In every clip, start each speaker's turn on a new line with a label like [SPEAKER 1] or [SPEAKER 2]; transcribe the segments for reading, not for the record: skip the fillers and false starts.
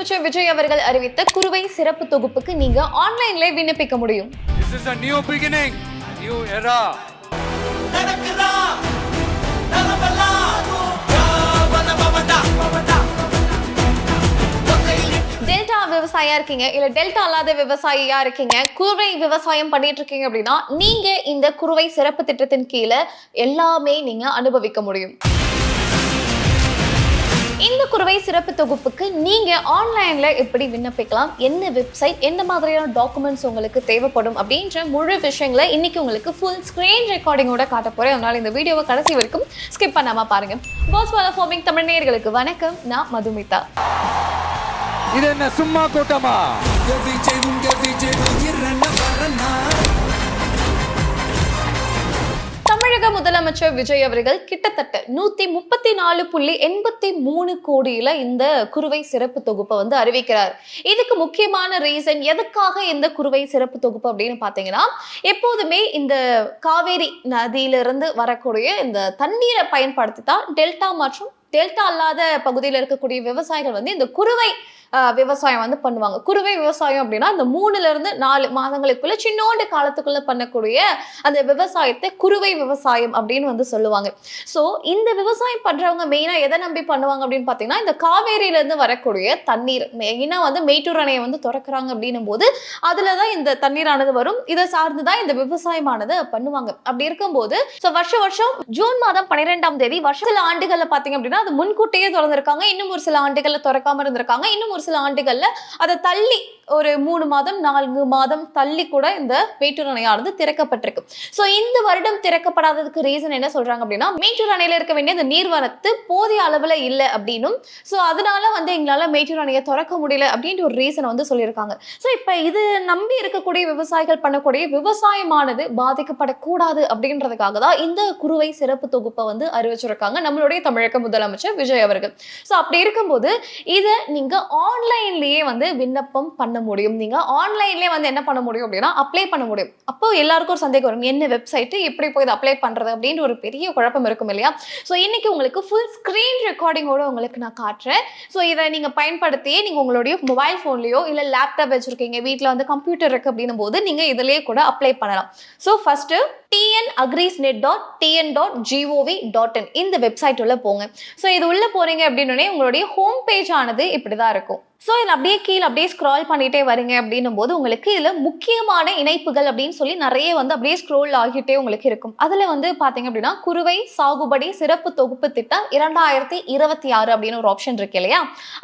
[SPEAKER 1] முதலமைச்சர் விஜய் அவர்கள் அறிவித்த குறுவை சிறப்பு தொகுப்புக்கு நீங்க ஆன்லைன்ல விண்ணப்பிக்க முடியும்.
[SPEAKER 2] This is a new beginning, a new era.
[SPEAKER 1] Delta விவசாயியா இருக்கீங்க இல்ல டெல்டா அல்லாத விவசாயியா இருக்கீங்க, குறுவை விவசாயம் பண்ணிட்டு இருக்கீங்க அப்படின்னா நீங்க இந்த குறுவை சிறப்பு திட்டத்தின் கீழே எல்லாமே நீங்க அனுபவிக்க முடியும். இந்த குறுவை சிறப்பு தொகுப்புக்கு நீங்க ஆன்லைன்ல எப்படி விண்ணப்பிக்கலாம், என்ன வெப்சைட், என்ன மாதிரியான டாக்குமெண்ட்ஸ் உங்களுக்கு தேவைப்படும் அப்படின்ற முழு விஷயங்களை இன்னைக்கு உங்களுக்கு ஃபுல் ஸ்கிரீன் ரெக்கார்டிங்கோட காட்ட போறேன். அதனால இந்த வீடியோவை கடைசி வரைக்கும் ஸ்கிப் பண்ணாம பாருங்க. பாஸ் வாலா ஃபார்மிங் தமிழ் நேயர்களுக்கு வணக்கம், நான் மதுமிதா.
[SPEAKER 2] இது என்ன சும்மா கூட்டமா?
[SPEAKER 1] தமிழக முதலமைச்சர் விஜய் அவர்கள் கிட்டத்தட்ட 134.83 கோடியில இந்த குறுவை சிறப்பு தொகுப்பை வந்து அறிவிக்கிறார். இதுக்கு முக்கியமான ரீசன், எதுக்காக இந்த குறுவை சிறப்பு தொகுப்பு அப்படின்னு பாத்தீங்கன்னா, எப்போதுமே இந்த காவேரி நதியிலிருந்து வரக்கூடிய இந்த தண்ணீரை பயன்படுத்தி தான் டெல்டா மற்றும் டெல்டா அல்லாத பகுதியில் இருக்கக்கூடிய விவசாயிகள் வந்து இந்த குறுவை விவசாயம் வந்து பண்ணுவாங்க. குறுவை விவசாயம் அப்படின்னா இந்த 3 இருந்து 4 மாதங்களுக்குள்ள சின்னோண்டு காலத்துக்குள்ள பண்ணக்கூடிய அந்த விவசாயத்தை குறுவை விவசாயம் அப்படின்னு வந்து சொல்லுவாங்க. ஸோ இந்த விவசாயம் பண்றவங்க மெயினா எதை நம்பி பண்ணுவாங்க அப்படின்னு பார்த்தீங்கன்னா, இந்த காவேரியில இருந்து வரக்கூடிய தண்ணீர் மெயினா வந்து மேட்டூர் அணையை வந்து திறக்கிறாங்க அப்படின்னும் போது அதுலதான் இந்த தண்ணீரானது வரும். இதை சார்ந்துதான் இந்த விவசாயமானது பண்ணுவாங்க. அப்படி இருக்கும்போது வருஷம் ஜூன் மாதம் 12ஆம் தேதி சில ஆண்டுகள்ல பாத்தீங்க அப்படின்னா அது முன்கூட்டியே திறந்திருக்காங்க. இன்னும் ஒரு சில ஆண்டுகள்ல திறக்காம இருந்திருக்காங்க. இன்னும் சில ஆண்டுகள்ல அதை தள்ளி ஒரு 3 மாதம் 4 மாதம் தள்ளி கூட இந்த மேட்டூர் அணையானது திறக்கப்பட்டிருக்கு. சோ இந்த வருடம் திறக்கப்படாததுக்கு ரீசன் என்ன சொல்றாங்க அப்படின்னா, மேட்டூர் அணையில இருக்க வேண்டிய இந்த நீர்வரத்து போதிய அளவுல இல்லை அப்படின்னும், சோ அதனால வந்து எங்களால மேட்டூர் அணையை திறக்க முடியல அப்படின்ற ஒரு ரீசன் வந்து சொல்லியிருக்காங்க. சோ இப்ப இது நம்பி இருக்கக்கூடிய விவசாயிகள் பண்ணக்கூடிய விவசாயமானது பாதிக்கப்படக்கூடாது அப்படின்றதுக்காக தான் இந்த குறுவை சிறப்பு தொகுப்பை வந்து அறிவிச்சிருக்காங்க நம்மளுடைய தமிழக முதலமைச்சர் விஜய் அவர்கள். சோ அப்படி இருக்கும்போது இதை நீங்க ஆன்லைன்லயே வந்து விண்ணப்பம் பண்ண முடியும். நீங்க ஆன்லைன்லயே வந்து என்ன பண்ண முடியும் அப்படின்னா அப்ளை பண்ண முடியும். அப்போ எல்லாருக்கும் ஒரு சந்தேகம் வரும், என்ன வெப்சைட், எப்படி போய் இதை அப்ளை பண்றது அப்படின்ற ஒரு பெரிய குழப்பம் இருக்கும் இல்லையா? ஸோ இன்னைக்கு உங்களுக்கு ஃபுல் ஸ்கிரீன் ரெக்கார்டிங்கோட உங்களுக்கு நான் காட்டுறேன். ஸோ இதை நீங்க பயன்படுத்தி நீங்க உங்களுடைய மொபைல் போன்லயோ இல்ல லேப்டாப் வச்சிருக்கீங்க, வீட்டில் வந்து கம்ப்யூட்டர் இருக்கு அப்படின்னும் போது நீங்க இதுலயே கூட அப்ளை பண்ணலாம். ஸோ ஃபர்ஸ்ட் tnagrisnet.tn.gov.in இந்த வெப்சைட் உள்ள போங்க. ஸோ இது உள்ள போறீங்க அப்படின்னே உங்களுடைய ஹோம் பேஜ் ஆனது இப்படிதான் இருக்கும். ஸோ இதில் அப்படியே கீழே அப்படியே ஸ்க்ரால் பண்ணிட்டே வரீங்க அப்படின்னும் போது உங்களுக்கு இதில் முக்கியமான இணைப்புகள் அப்படின்னு சொல்லி நிறைய வந்து அப்படியே ஸ்க்ரோல் ஆகிட்டே உங்களுக்கு இருக்கும். அதில் வந்து பார்த்தீங்க அப்படின்னா குறுவை சாகுபடி சிறப்பு தொகுப்பு திட்டம் 2026 அப்படின்னு ஒரு ஆப்ஷன் இருக்கு இல்லையா,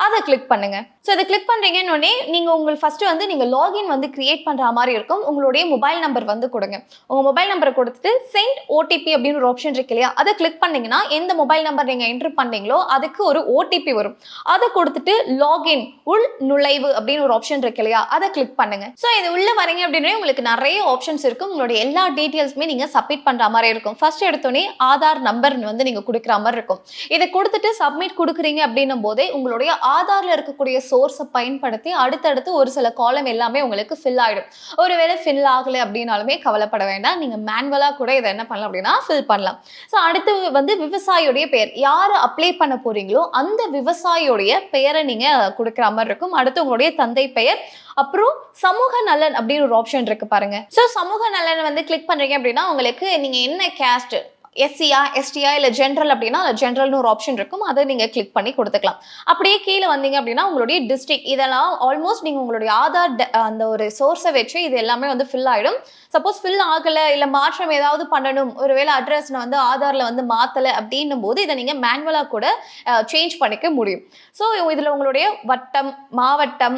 [SPEAKER 1] அதை கிளிக் பண்ணுங்க. ஸோ இதை கிளிக் பண்ணுறீங்கன்னு நீங்கள் உங்களுக்கு ஃபர்ஸ்ட் வந்து நீங்கள் லாகின் வந்து கிரியேட் பண்ணுற மாதிரி இருக்கும். உங்களுடைய மொபைல் நம்பர் வந்து கொடுங்க. உங்கள் மொபைல் நம்பரை கொடுத்துட்டு சென்ட் ஓடிபி அப்படின்னு ஒரு ஆப்ஷன் இருக்கு இல்லையா, அதை கிளிக் பண்ணீங்கன்னா எந்த மொபைல் நம்பர் நீங்கள் என்ட்ரு பண்ணீங்களோ அதுக்கு ஒரு ஓடிபி வரும். அதை கொடுத்துட்டு லாகின் உள் நுழைவு அப்படின்னு ஒரு ஆப்ஷன் இருக்கு இல்லையா, அதை கிளிக் பண்ணுங்க. சோ இது உள்ள வரீங்க அப்படின்னா உங்களுக்கு நிறைய ஆப்ஷன்ஸ் இருக்கும். உங்களுடைய எல்லா டீடைல்ஸுமே நீங்க சப்மிட் பண்ற மாதிரி இருக்கும். ஃபர்ஸ்ட் எடுத்தோடனே ஆதார் நம்பர் வந்து நீங்க கொடுக்குற மாதிரி இருக்கும். இதை கொடுத்துட்டு சப்மிட் கொடுக்குறீங்க அப்படின்னும் போதே உங்களுடைய ஆதார்ல இருக்கக்கூடிய சோர்ஸை பயன்படுத்தி அடுத்தடுத்து ஒரு சில காலம் எல்லாமே உங்களுக்கு ஃபில் ஆயிடும். ஒருவேளை ஃபில் ஆகலை அப்படின்னாலுமே கவலைப்பட வேண்டாம், நீங்க மேனுவலா கூட இதை என்ன பண்ணலாம் அப்படின்னா ஃபில் பண்ணலாம். ஸோ அடுத்து வந்து விவசாயியுடைய பெயர், யாரு அப்ளை பண்ண போறீங்களோ அந்த விவசாயியுடைய பெயரை நீங்க கொடுக்குற மாதிரி இருக்கும். அடுத்து உங்களுடைய தந்தை பெயர், அப்புறம் சமூக நலன் அப்படின்னு ஒரு ஆப்ஷன் இருக்கு பாருங்க. சோ சமூக நலன் வந்து கிளிக் பண்றீங்க அப்படின்னா உங்களுக்கு நீங்க என்ன கேஸ்ட், எஸ்சியா எஸ்டியா இல்ல ஜென்ரல் அப்படின்னா ஜென்ரல்னு ஒரு ஆப்ஷன் இருக்கும், அதை நீங்க கிளிக் பண்ணி கொடுத்துக்கலாம். அப்படியே கீழே வந்தீங்க அப்படின்னா உங்களுடைய டிஸ்ட்ரிக்ட், இதெல்லாம் ஆல்மோஸ்ட் நீங்க உங்களுடைய ஆதார் அந்த ஒரு சோர்ஸை வச்சு இது எல்லாமே வந்து ஃபில் ஆயிடும். சப்போஸ் ஃபில் ஆகலை இல்லை மாற்றம் ஏதாவது பண்ணணும், ஒருவேளை அட்ரஸ் வந்து ஆதாரில் வந்து மாற்றலை அப்படின்னும் போது இதை நீங்கள் மேனுவலாக கூட சேஞ்ச் பண்ணிக்க முடியும். ஸோ இதில் உங்களுடைய வட்டம், மாவட்டம்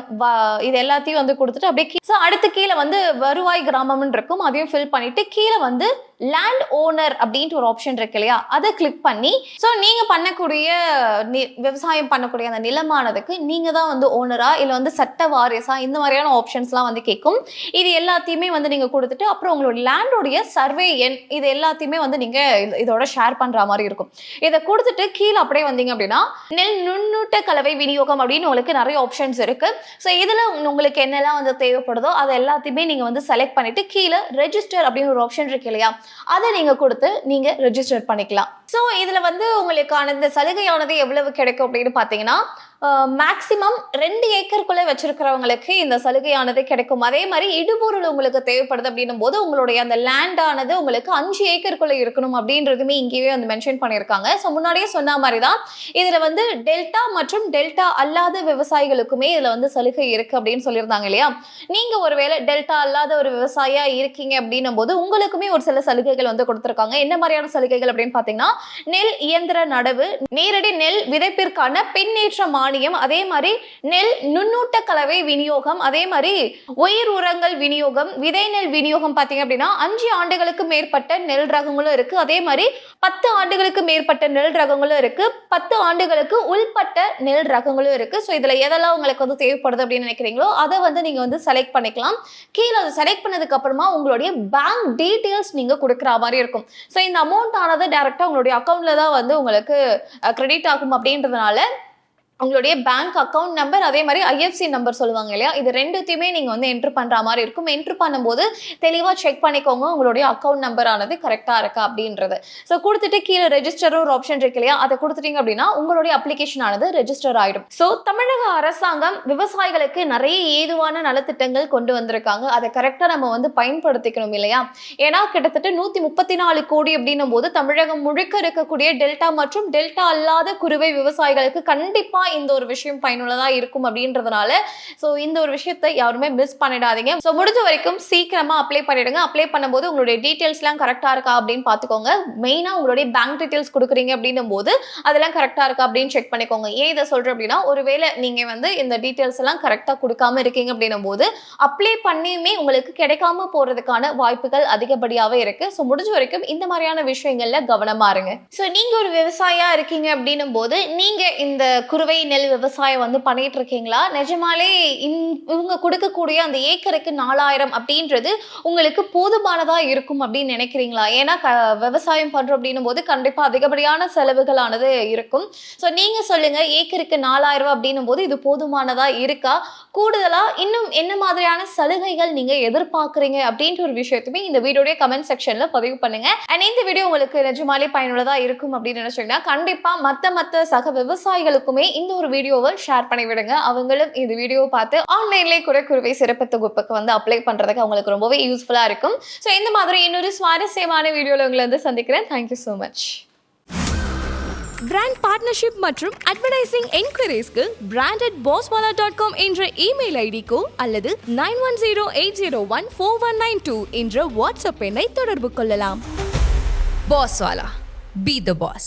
[SPEAKER 1] இது எல்லாத்தையும் வந்து கொடுத்துட்டு அப்படியே ஸோ அடுத்து கீழே வந்து வருவாய் கிராமம்னு இருக்கும், அதையும் ஃபில் பண்ணிட்டு கீழே வந்து லேண்ட் ஓனர் அப்படின்ட்டு ஒரு ஆப்ஷன் இருக்கு இல்லையா, அதை கிளிக் பண்ணி ஸோ நீங்கள் பண்ணக்கூடிய விவசாயம் பண்ணக்கூடிய அந்த நிலமானதுக்கு நீங்கள் தான் வந்து ஓனரா இல்லை வந்து சட்ட வாரிசா இந்த மாதிரியான ஆப்ஷன்ஸ்லாம் வந்து கேட்கும். இது எல்லாத்தையுமே வந்து நீங்கள் கொடுத்துட்டு அப்புறம் உங்களோட லேண்டோடைய சர்வே எண் இது எல்லாத்தையுமே வந்து நீங்க இதோட ஷேர் பண்ற மாதிரி இருக்கும். இதை கொடுத்துட்டு கீழே அப்படியே வந்தீங்க அப்படின்னா நெல் நுண்ணூட்ட கலவை விநியோகம் அப்படின்னு உங்களுக்கு நிறைய ஆப்ஷன்ஸ் இருக்கு. ஸோ இதுல உங்களுக்கு என்னெல்லாம் வந்து தேவைப்படுதோ அதை எல்லாத்தையுமே நீங்க வந்து செலக்ட் பண்ணிட்டு கீழே ரெஜிஸ்டர் அப்படின்னு ஒரு ஆப்ஷன் இருக்கு இல்லையா, அதை நீங்க கொடுத்து நீங்க ரெஜிஸ்டர் பண்ணிக்கலாம். ஸோ இதுல வந்து உங்களுக்கான இந்த சலுகையானது எவ்வளவு கிடைக்கும் அப்படின்னு பாத்தீங்கன்னா மேக்சிமம் 2 ஏக்கருக்குள்ளே வச்சிருக்கிறவங்களுக்கு இந்த சலுகையானது கிடைக்கும். அதே மாதிரி இடுபொருள் உங்களுக்கு தேவைப்படுது அப்படின்னும் போது உங்களுடைய அந்த லேண்ட் ஆனது உங்களுக்கு 5 ஏக்கருக்குள்ள இருக்கணும் அப்படின்றதுமே இங்கேயே வந்து மென்ஷன் பண்ணியிருக்காங்க. ஸோ முன்னாடியே சொன்ன மாதிரி தான் இதுல வந்து டெல்டா மற்றும் டெல்டா அல்லாத விவசாயிகளுக்குமே இதுல வந்து சலுகை இருக்கு அப்படின்னு சொல்லியிருந்தாங்க இல்லையா. நீங்க ஒருவேளை டெல்டா அல்லாத ஒரு விவசாயியா இருக்கீங்க அப்படின்னும் போது உங்களுக்குமே ஒரு சில சலுகைகள் வந்து கொடுத்திருக்காங்க. என்ன மாதிரியான சலுகைகள் அப்படின்னு பாத்தீங்கன்னா, நெல் இயந்திர நடவு, நேரடி நெல் விதைப்பிற்கான பின்னேற்ற மானியம், அதே மாதிரி நெல் நுண்ணூட்ட கலவை விநியோகம், அதே மாதிரி உயிர் உரங்கள் விநியோகம், விதை நெல் விநியோகம். பாத்தீங்க அப்படின்னா 5 ஆண்டுகளுக்கு மேற்பட்ட நெல் ரகங்களும் இருக்கு. அதே மாதிரி 10 ஆண்டுகளுக்கு மேற்பட்ட நெல் ரகங்களும் இருக்கு. 10 ஆண்டுகளுக்கு உள்பட்ட நெல் ரகங்களும் இருக்கு. ஸோ இதுல எதெல்லாம் உங்களுக்கு வந்து தேவைப்படுது அப்படின்னு நினைக்கிறீங்களோ அதை வந்து நீங்க வந்து செலக்ட் பண்ணிக்கலாம். கீழே அதை செலக்ட் பண்ணதுக்கு அப்புறமா உங்களுடைய பேங்க் டீடைல்ஸ் நீங்க கொடுக்குற மாதிரி இருக்கும். ஸோ இந்த அமௌண்ட் ஆனது டைரக்டா உங்களுடைய அக்கௌண்ட்ல தான் வந்து உங்களுக்கு கிரெடிட் ஆகும். அப்படின்றதுனால உங்களுடைய பேங்க் அக்கௌண்ட் நம்பர், அதே மாதிரி ஐஎஃப்சி நம்பர் சொல்லுவாங்க இல்லையா, இது ரெண்டுத்தையுமே நீங்க வந்து என்ட்ரு பண்ற மாதிரி இருக்கும். என்ட்ரு பண்ணும்போது தெளிவா செக் பண்ணிக்கோங்க உங்களுடைய அக்கௌண்ட் நம்பர் ஆனது கரெக்டா இருக்கா அப்படின்றது. ஸோ கொடுத்துட்டு கீழே ரெஜிஸ்டர் ஒரு ஆப்ஷன் இருக்கு இல்லையா, அதை கொடுத்துட்டீங்க அப்படின்னா உங்களுடைய அப்ளிகேஷன் ஆனது ரெஜிஸ்டர் ஆயிடும். ஸோ தமிழக அரசாங்கம் விவசாயிகளுக்கு நிறைய ஏதுவான நலத்திட்டங்கள் கொண்டு வந்திருக்காங்க. அதை கரெக்டா நம்ம வந்து பயன்படுத்திக்கணும் இல்லையா. ஏன்னா கிட்டத்தட்ட 134 கோடி அப்படின்னும் போது தமிழகம் முழுக்க இருக்கக்கூடிய டெல்டா மற்றும் டெல்டா அல்லாத குறுவை விவசாயிகளுக்கு கண்டிப்பா இந்த ஒரு விஷயம் பயனுள்ளதா இருக்கும் அப்படின்றதுனால சோ இந்த ஒரு விஷயத்தை யாருமே மிஸ் பண்ணிடாதீங்க. சோ முடிஞ்ச வரைக்கும் சீக்கிரமா அப்ளை பண்ணிடுங்க. அப்ளை பண்ணும்போது உங்களுடைய டீடைல்ஸ் எல்லாம் கரெக்டா இருக்கா அப்படின்னு பாத்துக்கோங்க. மெயினா உங்களுடைய பேங்க் டீடைல்ஸ் கொடுக்குறீங்க அப்படின்னும் போது அதெல்லாம் கரெக்டா இருக்கா அப்படின்னு செக் பண்ணிக்கோங்க. ஏன் இதை சொல்றேன் அப்படின்னா, ஒருவேளை நீங்க வந்து இந்த டீடைல்ஸ் எல்லாம் கரெக்டா கொடுக்காம இருக்கீங்க அப்படின்னும் போது அப்ளை பண்ணியுமே உங்களுக்கு கிடைக்காம போறதுக்கான வாய்ப்புகள் அதிகப்படியாவே இருக்கு. சோ முடிஞ்ச வரைக்கும் இந்த மாதிரியான விஷயங்கள்ல கவனமா இருங்க. சோ நீங்க ஒரு விவசாயியா இருக்கீங்க அப்படின்னும் போது நீங்க இந்த குறுவை நெல் விவசாயம் வந்து பண்ணிட்டு இருக்கீங்களா? நிஜமாலே இவங்க கொடுக்கக்கூடிய அந்த ஏக்கருக்கு 4000 அப்படின்றது உங்களுக்கு போதுமானதா இருக்கும் அப்படின்னு நினைக்கிறீங்களா? ஏன்னா விவசாயம் பண்றோம் அப்படின்னும் போது கண்டிப்பா அதிகப்படியான செலவுகளானது இருக்கும். ஸோ நீங்க சொல்லுங்க, ஏக்கருக்கு 4000 அப்படின்னும் போது இது போதுமானதா இருக்கா? கூடுதலா இன்னும் என்ன மாதிரியான சலுகைகள் நீங்க எதிர்பார்க்குறீங்க அப்படின்ற ஒரு விஷயத்துமே இந்த வீடியோடைய கமெண்ட் செக்ஷன்ல பதிவு பண்ணுங்க. அண்ட் இந்த வீடியோ உங்களுக்கு நிஜமாலே பயனுள்ளதா இருக்கும் அப்படின்னு நினைச்சீங்கன்னா கண்டிப்பா மத்த சக விவசாயிகளுக்குமே இந்த ஒரு வீடியோவை ஷேர் பண்ணி விடுங்க. அவங்களும் இந்த வீடியோ பார்த்து ஆன்லைன்லேயே கூட குறுவை சிறப்பு தொகுப்புக்கு வந்து அப்ளை பண்றதுக்கு அவங்களுக்கு ரொம்பவே யூஸ்ஃபுல்லா இருக்கும். ஸோ இந்த மாதிரி இன்னொரு சுவாரஸ்யமான வீடியோல உங்களை வந்து சந்திக்கிறேன். Thank you so much.
[SPEAKER 3] Brand partnership மற்றும் அட்வர்டைசிங் என்கொயரிஸ்க்கு brand@bosswala.com என்ற இமெயில் ஐடிக்கோ அல்லது 9108014192 என்ற வாட்ஸ்அப் எண்ணை தொடர்பு கொள்ளலாம்.
[SPEAKER 4] Bosswala. Be the boss.